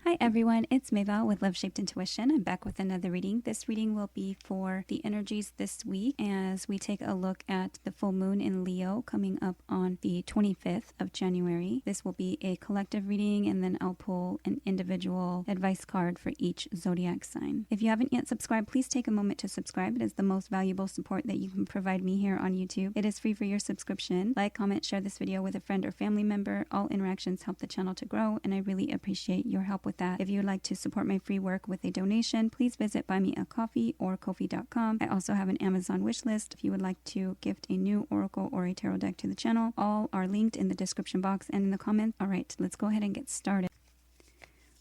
Hi everyone, it's Maybelle with Love Shaped Intuition. I'm back with another reading. This reading will be for the energies this week as we take a look at the full moon in Leo coming up on the 25th of January. This will be a collective reading and then I'll pull an individual advice card for each zodiac sign. If you haven't yet subscribed, please take a moment to subscribe. It is the most valuable support that you can provide me here on YouTube. It is free for your subscription. Like, comment, share this video with a friend or family member. All interactions help the channel to grow and I really appreciate your help with that. If you would like to support my free work with a donation, please visit Buy Me a Coffee or Ko-fi.com. I also have an Amazon wish list if you would like to gift a new oracle or a tarot deck to the channel. All are linked in the description box and in the comments. All right, let's go ahead and get started.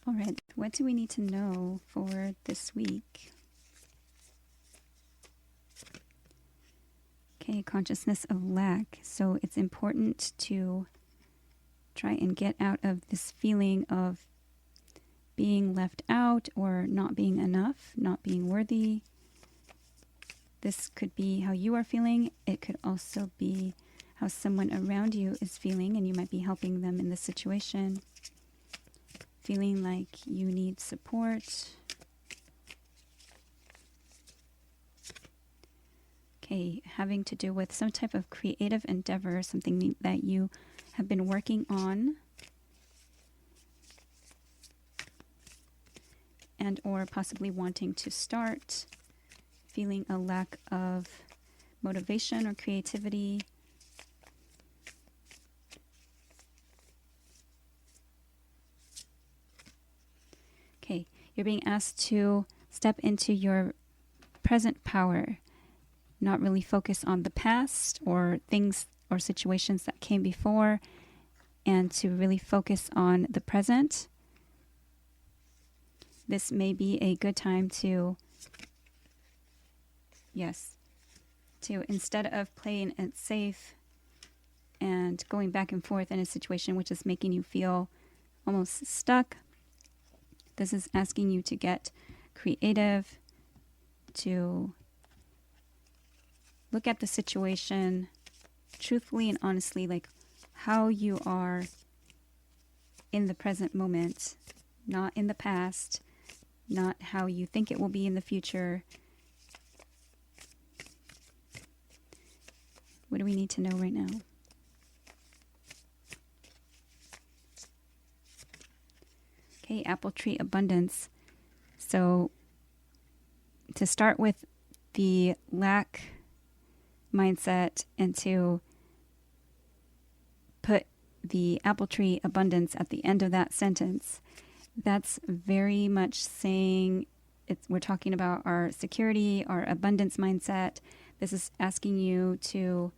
All right, what do we need to know for this week? Okay, consciousness of lack. So it's important to try and get out of this feeling of being left out or not being enough, not being worthy. This could be how you are feeling. It could also be how someone around you is feeling and you might be helping them in this situation. Feeling like you need support. Okay, having to do with some type of creative endeavor, something that you have been working on. And or possibly wanting to start, feeling a lack of motivation or creativity. Okay, you're being asked to step into your present power, not really focus on the past or things or situations that came before, and to really focus on the present. This may be a good time to, instead of playing it safe and going back and forth in a situation which is making you feel almost stuck, this is asking you to get creative, to look at the situation truthfully and honestly, like how you are in the present moment, not in the past. Not how you think it will be in the future. What do we need to know right now? Okay, apple tree abundance. So to start with the lack mindset and to put the apple tree abundance at the end of that sentence, that's very much saying we're talking about our security, our abundance mindset. This is asking you to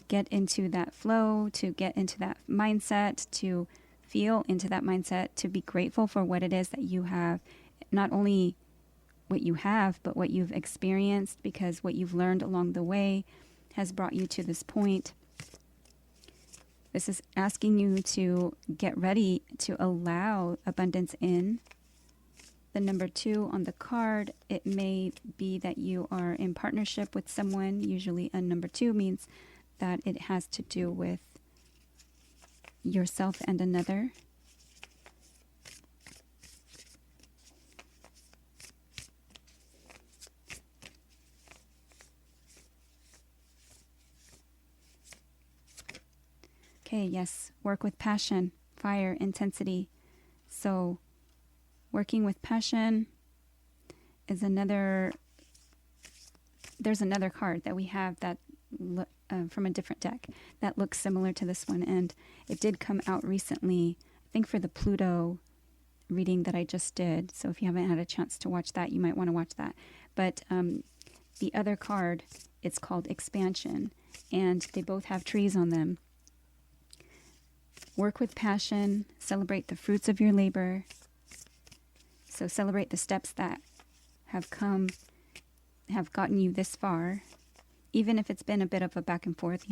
get into that flow, to get into that mindset, to feel into that mindset, to be grateful for what it is that you have, not only what you have, but what you've experienced, because what you've learned along the way has brought you to this point. This is asking you to get ready to allow abundance in. The number 2 on the card, it may be that you are in partnership with someone. Usually a number 2 means that it has to do with yourself and another. Okay, yes, work with passion, fire, intensity. So working with passion is there's another card that we have that from a different deck that looks similar to this one. And it did come out recently, I think for the Pluto reading that I just did. So if you haven't had a chance to watch that, you might want to watch that. But the other card, it's called Expansion, and they both have trees on them. Work with passion, celebrate the fruits of your labor. So celebrate the steps that have gotten you this far. Even if it's been a bit of a back and forth,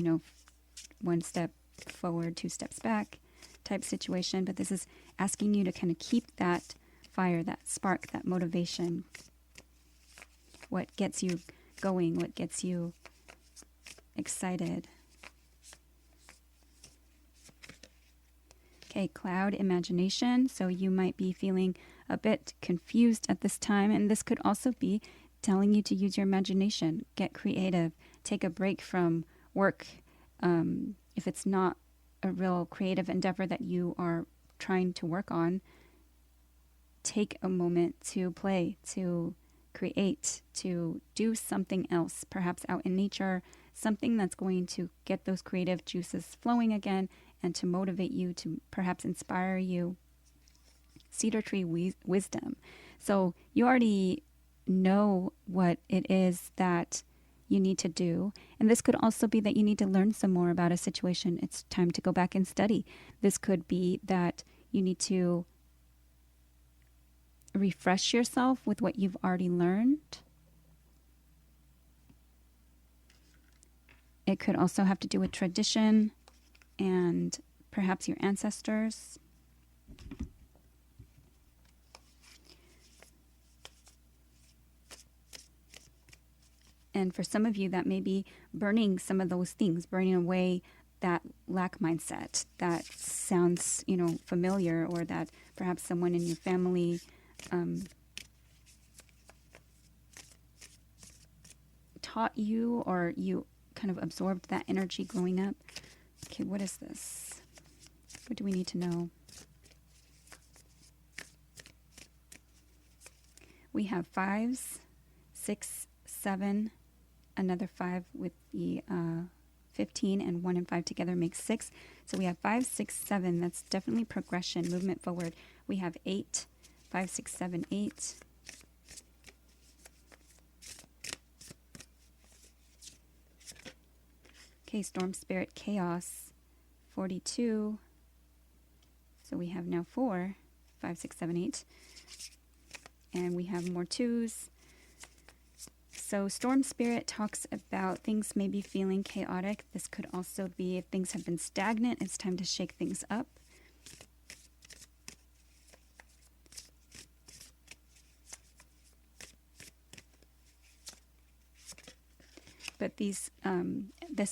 1 step forward, 2 steps back type situation. But this is asking you to kind of keep that fire, that spark, that motivation. What gets you going, what gets you excited. Okay, cloud imagination. So you might be feeling a bit confused at this time. And this could also be telling you to use your imagination, get creative, take a break from work. If it's not a real creative endeavor that you are trying to work on, take a moment to play, to create, to do something else, perhaps out in nature, something that's going to get those creative juices flowing again and to motivate you, to perhaps inspire you. Cedar tree wisdom. So you already know what it is that you need to do. And this could also be that you need to learn some more about a situation. It's time to go back and study. This could be that you need to refresh yourself with what you've already learned. It could also have to do with tradition and perhaps your ancestors. And for some of you, that may be burning some of those things, burning away that lack mindset that sounds, familiar, or that perhaps someone in your family taught you, or you kind of absorbed that energy growing up. Okay, what is this? What do we need to know? We have 5s, 6, 7, another 5 with the 15, and 1 and 5 together makes 6. So we have 5, 6, 7. That's definitely progression, movement forward. We have 8, 5, 6, 7, 8. Okay, storm spirit chaos, 42. So we have now 4, 5, 6, 7, 8. And we have more 2s. So storm spirit talks about things maybe feeling chaotic. This could also be if things have been stagnant, it's time to shake things up. But this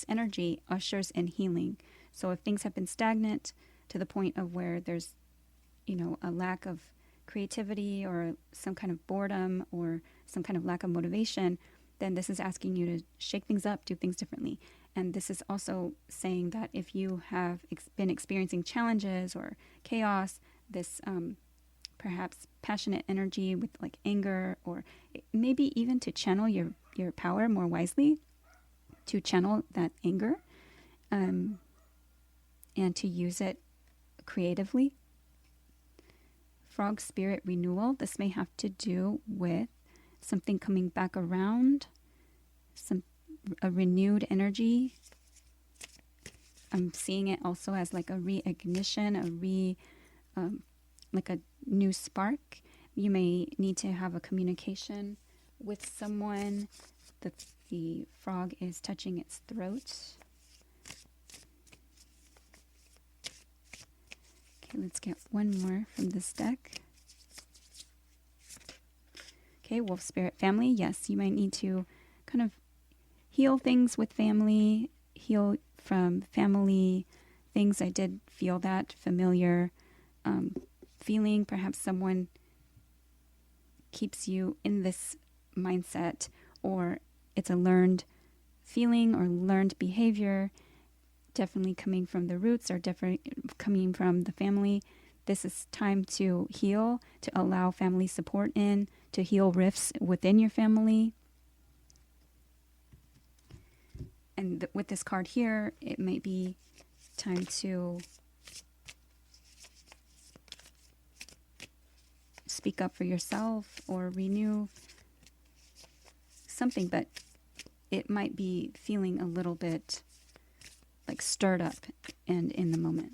energy ushers in healing. So if things have been stagnant to the point of where there's, a lack of creativity or some kind of boredom or some kind of lack of motivation, then this is asking you to shake things up, do things differently. And this is also saying that if you have been experiencing challenges or chaos, this perhaps passionate energy with like anger, or maybe even to channel your power more wisely, to channel that anger and to use it creatively. Frog spirit renewal. This may have to do with something coming back around, a renewed energy. I'm seeing it also as like a reignition, like a new spark. You may need to have a communication with someone. The frog is touching its throat. Okay, let's get one more from this deck. Okay, wolf spirit family. Yes, you might need to kind of heal things with family, heal from family things. I did feel that familiar feeling. Perhaps someone keeps you in this mindset, or it's a learned feeling or learned behavior, definitely coming from the roots or definitely coming from the family. This is time to heal, to allow family support in, to heal rifts within your family. And with this card here, it might be time to speak up for yourself or renew something, but it might be feeling a little bit like stirred up and in the moment.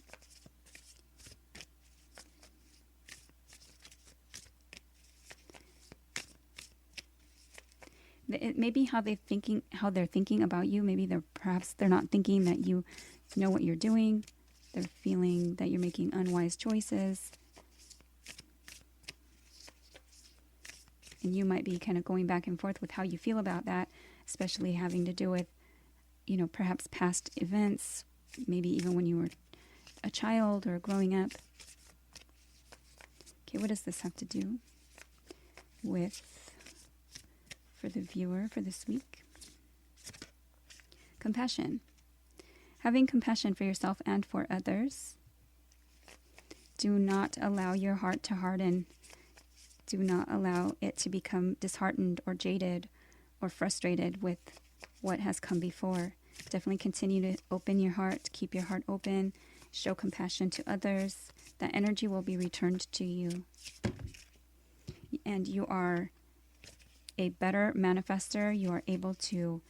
It may be how they're thinking about you. Maybe they're not thinking that you know what you're doing. They're feeling that you're making unwise choices. And you might be kind of going back and forth with how you feel about that, especially having to do with, perhaps past events, maybe even when you were a child or growing up. Okay, what does this have to do with, for the viewer for this week? Compassion. Having compassion for yourself and for others. Do not allow your heart to harden. Do not allow it to become disheartened or jaded or frustrated with what has come before. Definitely continue to open your heart, keep your heart open, show compassion to others. That energy will be returned to you. And you are a better manifester. You are able to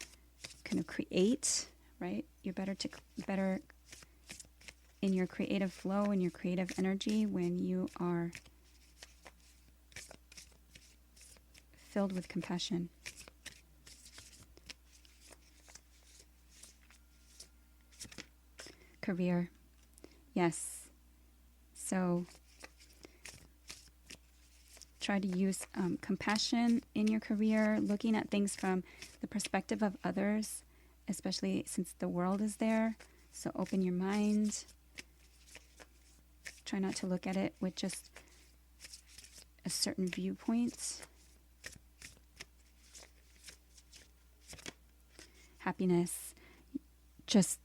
kind of create, right? You're better in your creative flow and your creative energy when you are filled with compassion. Career. Yes. So try to use compassion in your career, looking at things from the perspective of others, especially since the world is there. So open your mind. Try not to look at it with just a certain viewpoint. Happiness. Just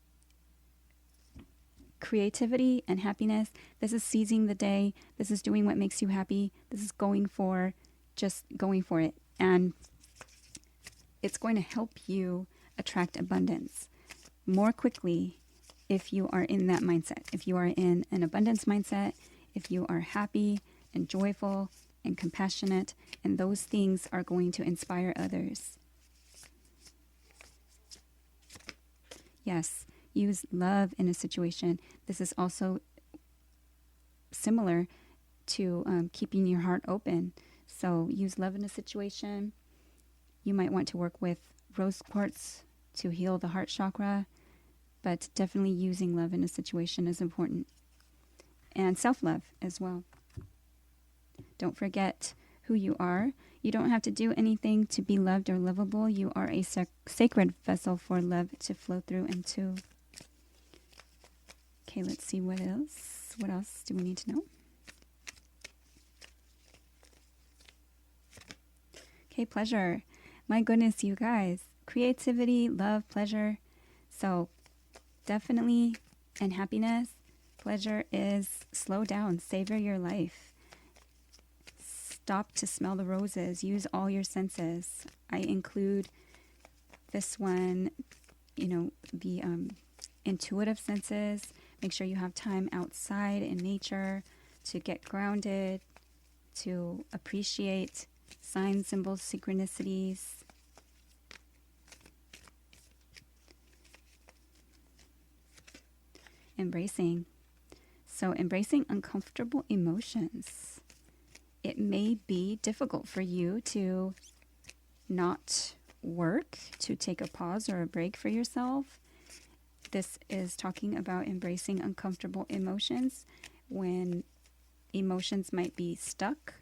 creativity and happiness. This is seizing the day. This is doing what makes you happy. This is just going for it. And it's going to help you attract abundance more quickly if you are in that mindset. If you are in an abundance mindset, if you are happy and joyful and compassionate, and those things are going to inspire others. Yes. Use love in a situation. This is also similar to keeping your heart open. So use love in a situation. You might want to work with rose quartz to heal the heart chakra, but definitely using love in a situation is important. And self-love as well. Don't forget who you are. You don't have to do anything to be loved or lovable. You are a sacred vessel for love to flow through into. Okay, let's see what else. What else do we need to know? Okay, pleasure. My goodness, you guys. Creativity, love, pleasure. So definitely, and happiness. Pleasure is slow down, savor your life. Stop to smell the roses. Use all your senses. I include this one, the intuitive senses. Make sure you have time outside in nature to get grounded, to appreciate signs, symbols, synchronicities. Embracing. So embracing uncomfortable emotions. It may be difficult for you to not work, to take a pause or a break for yourself. This is talking about embracing uncomfortable emotions when emotions might be stuck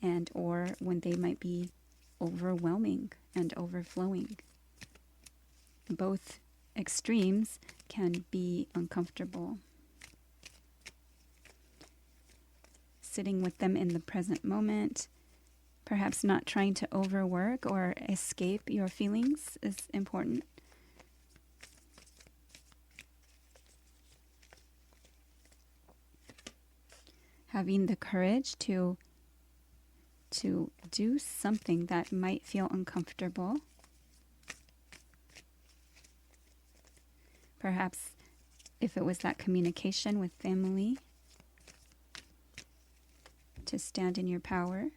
and or when they might be overwhelming and overflowing. Both extremes can be uncomfortable. Sitting with them in the present moment, perhaps not trying to overwork or escape your feelings is important. Having the courage to do something that might feel uncomfortable. Perhaps if it was that communication with family, to stand in your power.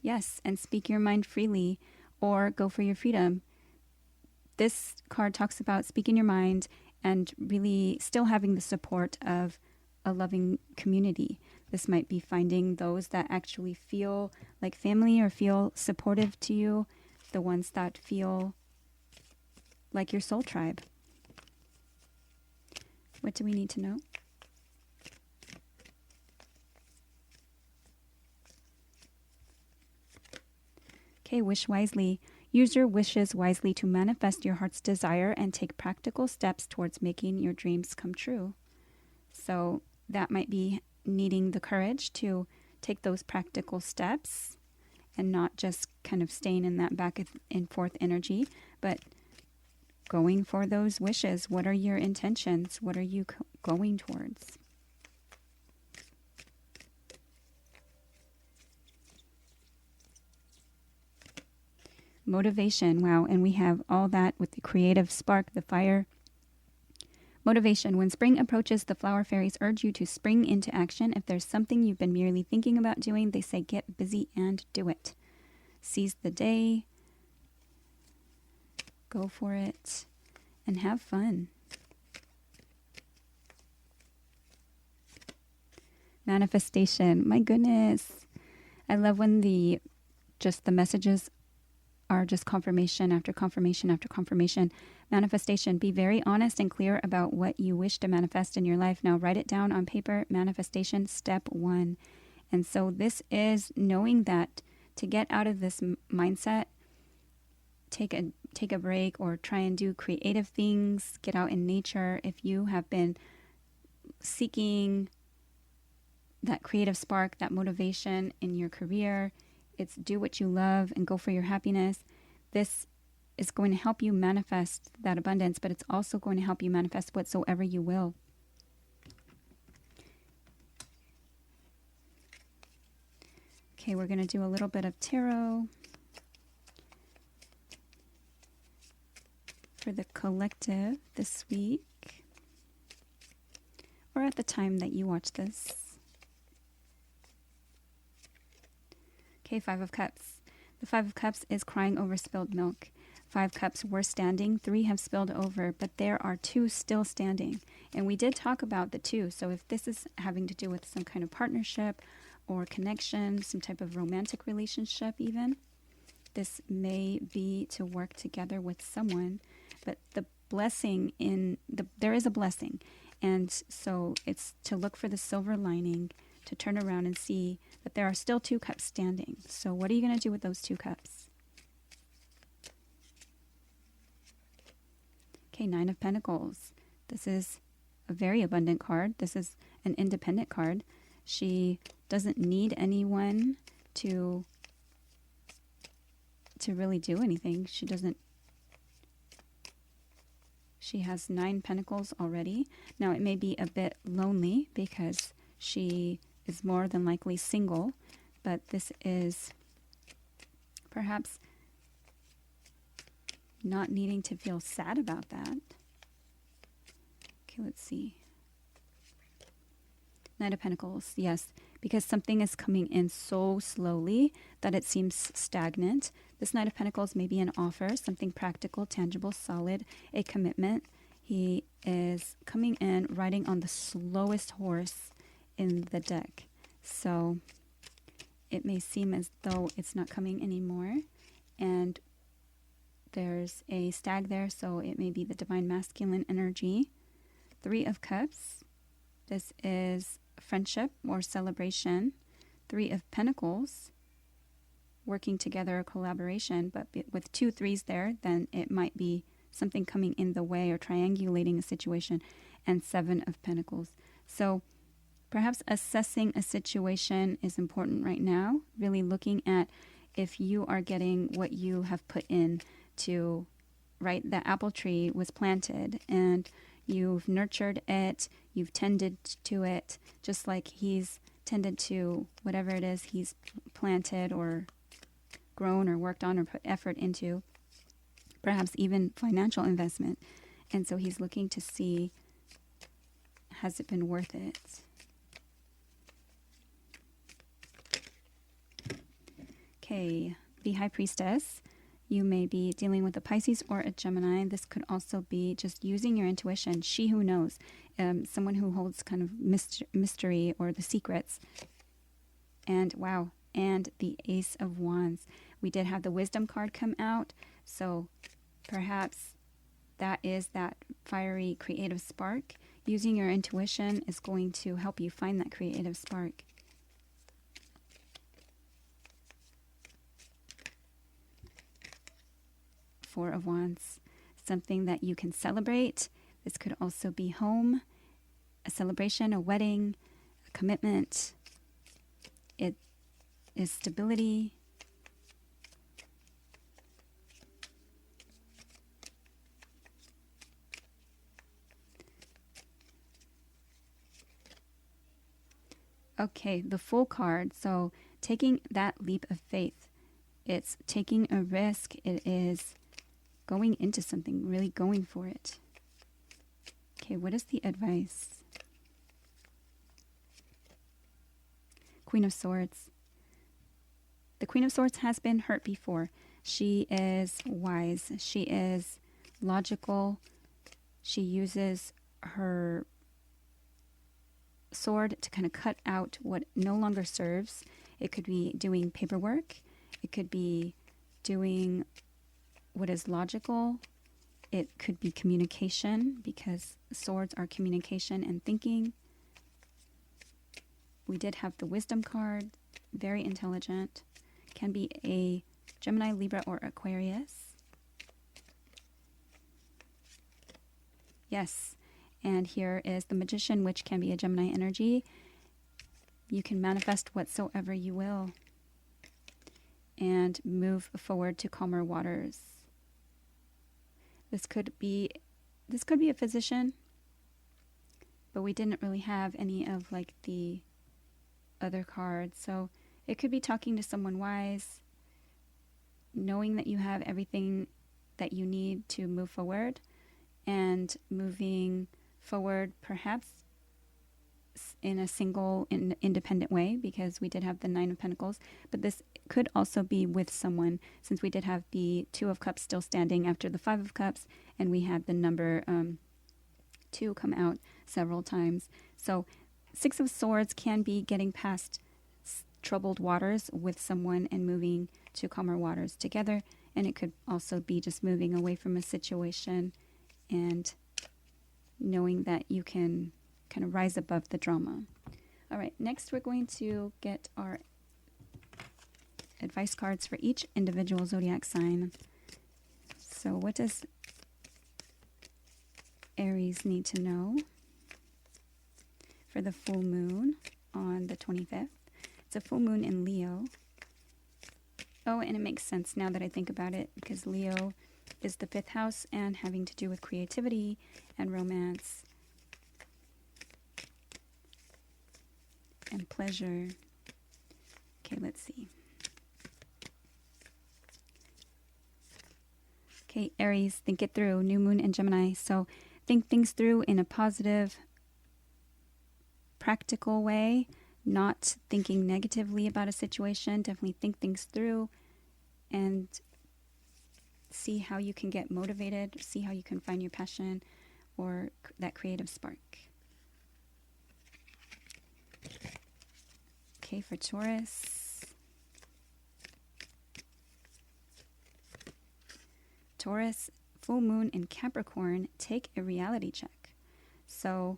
Yes, and speak your mind freely or go for your freedom. This card talks about speaking your mind and really still having the support of a loving community. This might be finding those that actually feel like family or feel supportive to you, the ones that feel like your soul tribe. What do we need to know? Okay, wish wisely. Use your wishes wisely to manifest your heart's desire and take practical steps towards making your dreams come true. So that might be needing the courage to take those practical steps and not just kind of staying in that back and forth energy, but going for those wishes. What are your intentions? What are you going towards? Motivation. Wow. And we have all that with the creative spark, the fire. Motivation. When spring approaches, the flower fairies urge you to spring into action. If there's something you've been merely thinking about doing, they say get busy and do it. Seize the day. Go for it. And have fun. Manifestation. My goodness. I love when the messages are just confirmation after confirmation after confirmation. Manifestation. Be very honest and clear about what you wish to manifest in your life. Now write it down on paper. Manifestation step 1. And so this is knowing that to get out of this mindset, take a break or try and do creative things, get out in nature. If you have been seeking that creative spark, that motivation in your career, it's do what you love and go for your happiness. This is going to help you manifest that abundance, but it's also going to help you manifest whatsoever you will. Okay, we're going to do a little bit of tarot for the collective this week, or at the time that you watch this. Okay, 5 of Cups. The 5 of Cups is crying over spilled milk. 5 cups were standing, 3 have spilled over, but there are 2 still standing. And we did talk about the 2. So if this is having to do with some kind of partnership or connection, some type of romantic relationship even, this may be to work together with someone. But the blessing there is a blessing. And so it's to look for the silver lining, to turn around and see that there are still 2 cups standing. So what are you going to do with those 2 cups? Okay, 9 of Pentacles. This is a very abundant card. This is an independent card. She doesn't need anyone to really do anything. She has 9 pentacles already. Now it may be a bit lonely because she is more than likely single, but this is perhaps not needing to feel sad about that. Okay, let's see. Knight of Pentacles, yes, because something is coming in so slowly that it seems stagnant. This Knight of Pentacles may be an offer, something practical, tangible, solid, a commitment. He is coming in riding on the slowest horse in the deck. So it may seem as though it's not coming anymore. And there's a stag there, so it may be the divine masculine energy. 3 of Cups. This is friendship or celebration. 3 of Pentacles. Working together, a collaboration. But with 2 3s there, then it might be something coming in the way or triangulating a situation. And 7 of Pentacles. So perhaps assessing a situation is important right now. Really looking at if you are getting what you have put in to, right? The apple tree was planted and you've nurtured it, you've tended to it, just like he's tended to whatever it is he's planted or grown or worked on or put effort into, perhaps even financial investment. And so he's looking to see, has it been worth it? Okay, the High Priestess. You may be dealing with a Pisces or a Gemini. This could also be just using your intuition. She who knows. Someone who holds kind of mystery or the secrets. And wow. And the Ace of Wands. We did have the Wisdom card come out. So perhaps that is that fiery creative spark. Using your intuition is going to help you find that creative spark. Four of Wands, something that you can celebrate. This could also be home. a celebration, a wedding, a commitment. It is stability. Okay, the Fool card. So taking that leap of faith. It's taking a risk. It is going into something, really going for it. Okay, what is the advice? Queen of Swords. The Queen of Swords has been hurt before. She is wise. She is logical. She uses her sword to kind of cut out what no longer serves. It could be doing paperwork. It could be doing what is logical. It could be communication, because swords are communication and thinking. We did have the Wisdom card. Very intelligent. Can be a Gemini, Libra, or Aquarius. Yes. And here is the Magician, which can be a Gemini energy. You can manifest whatsoever you will and move forward to calmer waters. This could be a physician, but we didn't really have any of like the other cards. So it could be talking to someone wise, knowing that you have everything that you need to move forward, and moving forward perhaps in a single independent way, because we did have the Nine of Pentacles, but this could also be with someone, since we did have the Two of Cups still standing after the Five of Cups, and we had the number 2 come out several times. So Six of Swords can be getting past troubled waters with someone and moving to calmer waters together, and it could also be just moving away from a situation and knowing that you can kind of rise above the drama. All right, next we're going to get our advice cards for each individual zodiac sign. So what does Aries need to know for the full moon on the 25th? It's a full moon in Leo. Oh, and it makes sense now that I think about it, because Leo is the 5th house and having to do with creativity and romance and pleasure. Okay, let's see. Okay, Aries, think it through. New moon in Gemini. So think things through in a positive, practical way, not thinking negatively about a situation. Definitely think things through and see how you can get motivated, see how you can find your passion or that creative spark. Okay, for Taurus. Taurus, full moon in Capricorn, take a reality check. So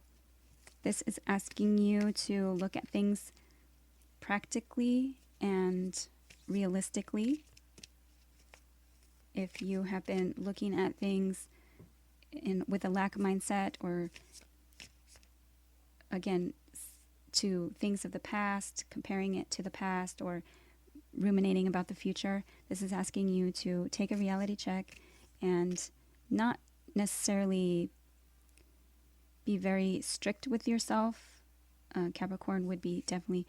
this is asking you to look at things practically and realistically. If you have been looking at things with a lack mindset, or again, to things of the past, comparing it to the past, or ruminating about the future, this is asking you to take a reality check and not necessarily be very strict with yourself. Capricorn would be definitely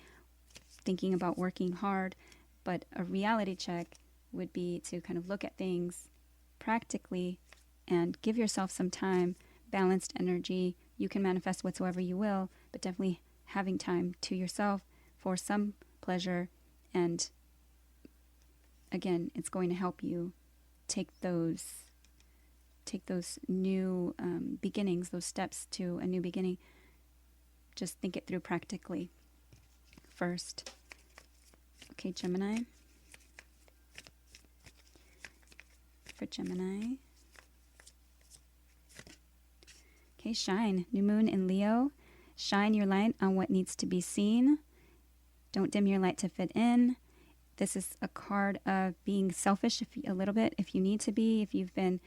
thinking about working hard, but a reality check would be to kind of look at things practically and give yourself some time, balanced energy. You can manifest whatsoever you will, but definitely having time to yourself for some pleasure. And again, it's going to help you take those new beginnings, those steps to a new beginning. Just think it through practically first. Okay, Gemini. For Gemini. Okay, shine. New moon in Leo. Shine your light on what needs to be seen. Don't dim your light to fit in. This is a card of being selfish a little bit if you need to be. If you've been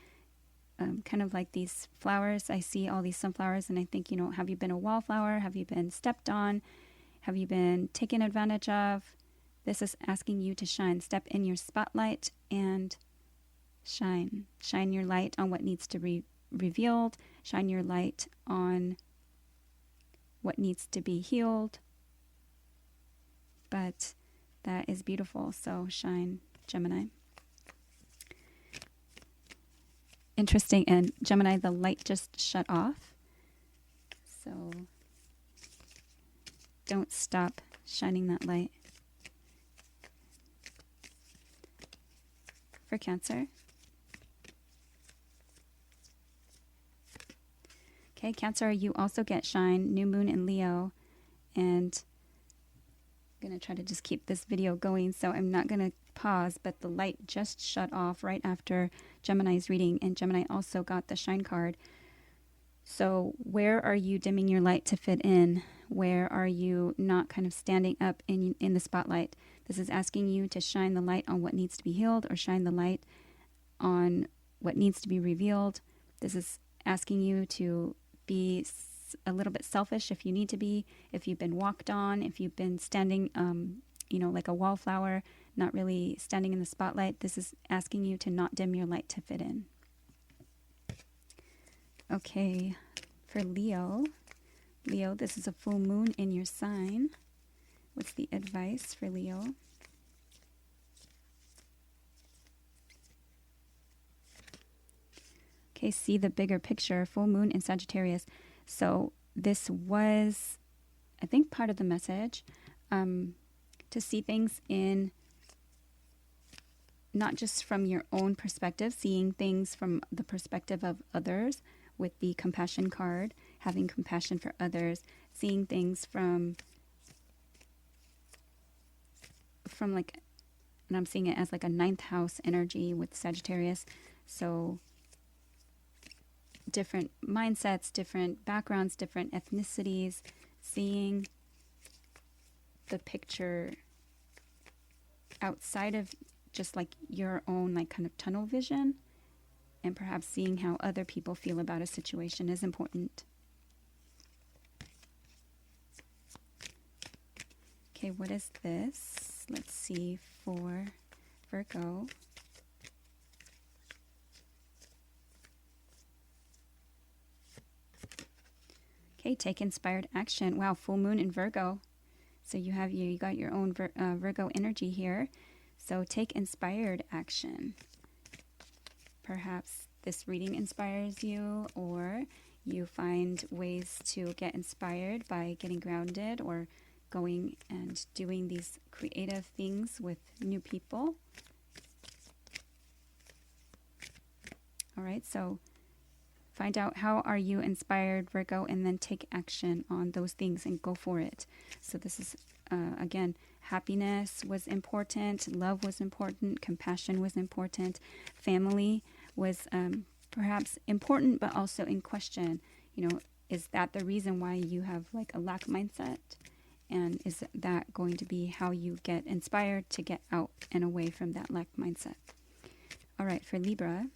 kind of like these flowers. I see all these sunflowers and I think, have you been a wallflower? Have you been stepped on? Have you been taken advantage of? This is asking you to shine. Step in your spotlight and shine. Shine your light on what needs to be revealed. Shine your light on what needs to be healed. But that is beautiful. So shine, Gemini. Interesting. And Gemini, the light just shut off. So don't stop shining that light. For Cancer. Okay, Cancer, you also get shine, new moon in Leo, and I'm going to try to just keep this video going, so I'm not going to pause, but the light just shut off right after Gemini's reading, and Gemini also got the shine card. So where are you dimming your light to fit in? Where are you not kind of standing up in the spotlight? This is asking you to shine the light on what needs to be healed or shine the light on what needs to be revealed. This is asking you to be a little bit selfish if you need to be, if you've been walked on, if you've been standing, like a wallflower, not really standing in the spotlight. This is asking you to not dim your light to fit in. Okay, for Leo, this is a full moon in your sign. What's the advice for Leo? Okay, see the bigger picture, full moon in Sagittarius. So this was, I think, part of the message, to see things in not just from your own perspective, seeing things from the perspective of others with the compassion card, having compassion for others, seeing things from like, and I'm seeing it as like a ninth house energy with Sagittarius. So different mindsets, different backgrounds, different ethnicities, seeing the picture outside of just like your own like kind of tunnel vision, and perhaps seeing how other people feel about a situation is important. Okay, what is this? Let's see for Virgo. Okay, take inspired action. Wow, full moon in Virgo. So you got your own Virgo energy here. So take inspired action. Perhaps this reading inspires you, or you find ways to get inspired by getting grounded or going and doing these creative things with new people. All right, so find out how are you inspired, Virgo, and then take action on those things and go for it. So this is, again, happiness was important, love was important, compassion was important, family was perhaps important, but also in question. Is that the reason why you have like a lack mindset? And is that going to be how you get inspired to get out and away from that lack mindset? All right, for Libra.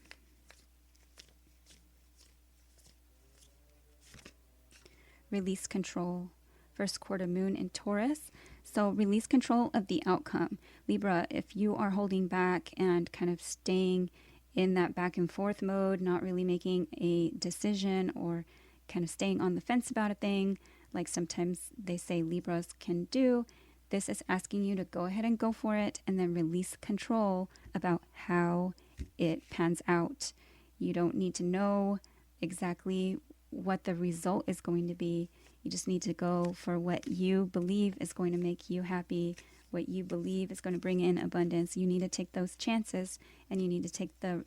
Release control. First quarter moon in Taurus. So release control of the outcome. Libra, if you are holding back and kind of staying in that back and forth mode, not really making a decision or kind of staying on the fence about a thing, like sometimes they say Libras can do, this is asking you to go ahead and go for it and then release control about how it pans out. You don't need to know exactly what the result is going to be. You just need to go for what you believe is going to make you happy, what you believe is going to bring in abundance. You need to take those chances and you need to take the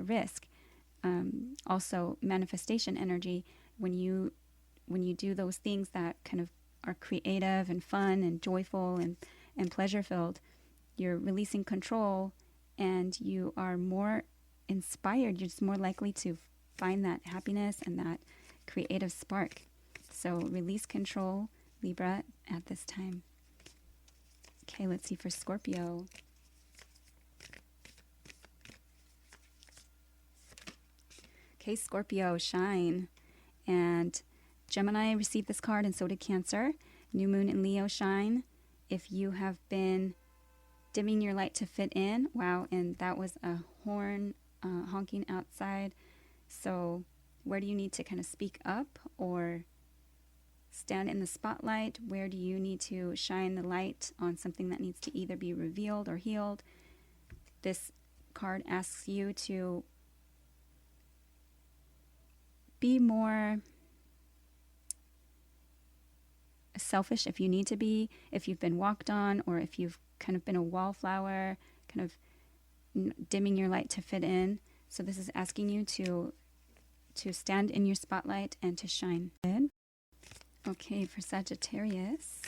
risk. Also, manifestation energy, when you do those things that kind of are creative and fun and joyful and pleasure-filled, you're releasing control and you are more inspired. You're just more likely to find that happiness and that creative spark. So release control, Libra, at this time. Okay, let's see for Scorpio. Okay, Scorpio, shine. And Gemini received this card, and so did Cancer. New moon in Leo, shine. If you have been dimming your light to fit in, wow, and that was a horn honking outside. So where do you need to kind of speak up or stand in the spotlight? Where do you need to shine the light on something that needs to either be revealed or healed? This card asks you to be more selfish if you need to be, if you've been walked on, or if you've kind of been a wallflower, kind of dimming your light to fit in. So this is asking you to stand in your spotlight and to shine. Good. Okay, for Sagittarius.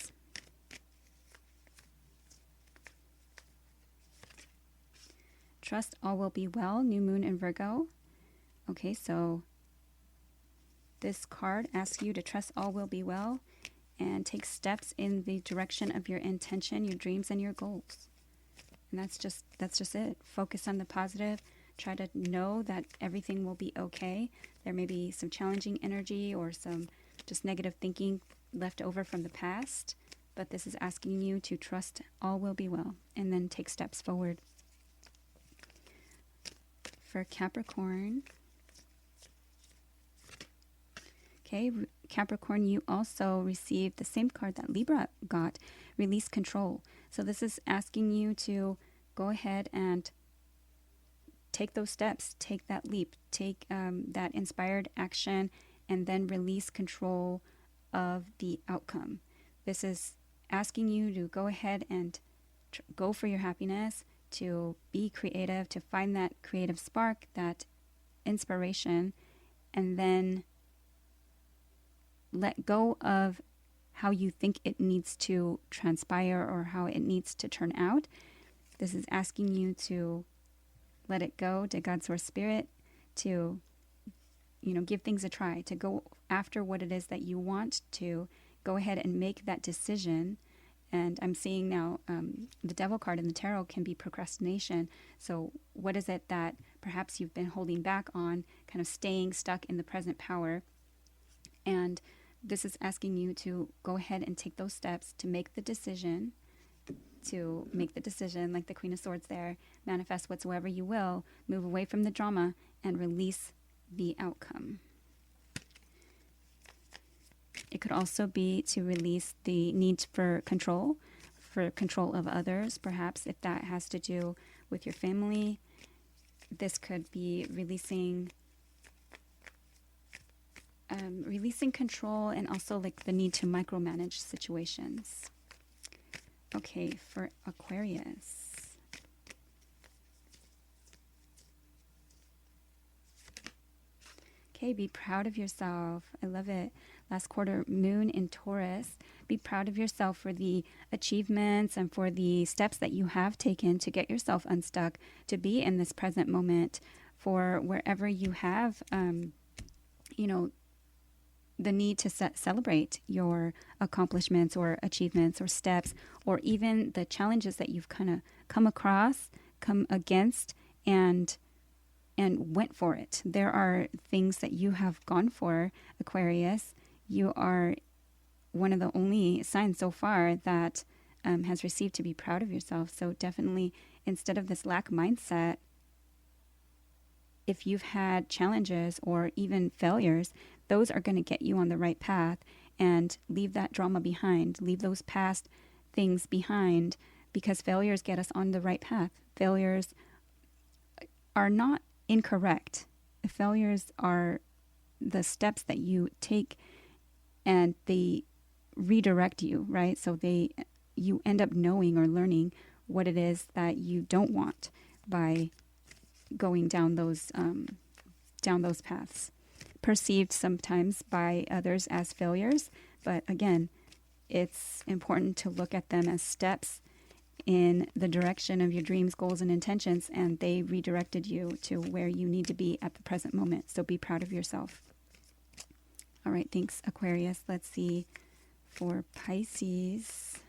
Trust all will be well, new moon in Virgo. Okay, so this card asks you to trust all will be well and take steps in the direction of your intention, your dreams, and your goals. And that's just it. Focus on the positive. Try to know that everything will be okay. There may be some challenging energy or some just negative thinking left over from the past, but this is asking you to trust all will be well and then take steps forward. For Capricorn. Okay, Capricorn, you also received the same card that Libra got, release control. So this is asking you to go ahead and take those steps, take that leap, take that inspired action, and then release control of the outcome. This is asking you to go ahead and go for your happiness, to be creative, to find that creative spark, that inspiration, and then let go of how you think it needs to transpire or how it needs to turn out. This is asking you to let it go to God's source spirit, to give things a try, to go after what it is that you want, to go ahead and make that decision. And I'm seeing now the devil card in the tarot can be procrastination. So what is it that perhaps you've been holding back on, kind of staying stuck in the present power? And this is asking you to go ahead and take those steps to make the decision, like the Queen of Swords there, manifest whatsoever you will, move away from the drama and release the outcome. It could also be to release the need for control of others, perhaps if that has to do with your family. This could be releasing control and also like the need to micromanage situations. Okay, for Aquarius. Okay, be proud of yourself. I love it. Last quarter, moon in Taurus. Be proud of yourself for the achievements and for the steps that you have taken to get yourself unstuck, to be in this present moment, for wherever you have, the need to celebrate your accomplishments or achievements or steps, or even the challenges that you've kind of come against, and went for it. There are things that you have gone for, Aquarius. You are one of the only signs so far that has received to be proud of yourself. So definitely, instead of this lack mindset, if you've had challenges or even failures, those are going to get you on the right path, and leave that drama behind. Leave those past things behind, because failures get us on the right path. Failures are not incorrect. Failures are the steps that you take, and they redirect you, right? So you end up knowing or learning what it is that you don't want by going down those paths. Perceived sometimes by others as failures, but again, it's important to look at them as steps in the direction of your dreams, goals, and intentions, and they redirected you to where you need to be at the present moment. So be proud of yourself. All right, thanks, Aquarius. Let's see for Pisces.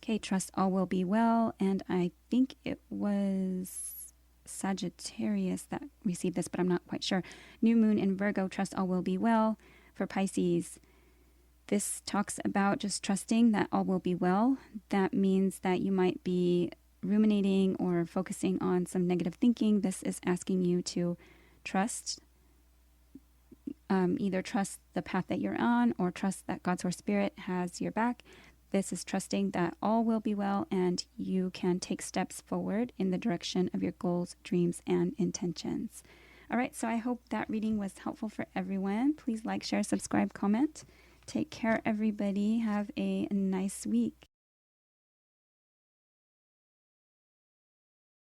Okay, trust all will be well. And I think it was Sagittarius that received this, but I'm not quite sure. New moon in Virgo, trust all will be well. For Pisces, this talks about just trusting that all will be well. That means that you might be ruminating or focusing on some negative thinking. This is asking you to trust, either trust the path that you're on or trust that God's Source Spirit has your back. This is trusting that all will be well and you can take steps forward in the direction of your goals, dreams, and intentions. All right, so I hope that reading was helpful for everyone. Please like, share, subscribe, comment. Take care, everybody. Have a nice week.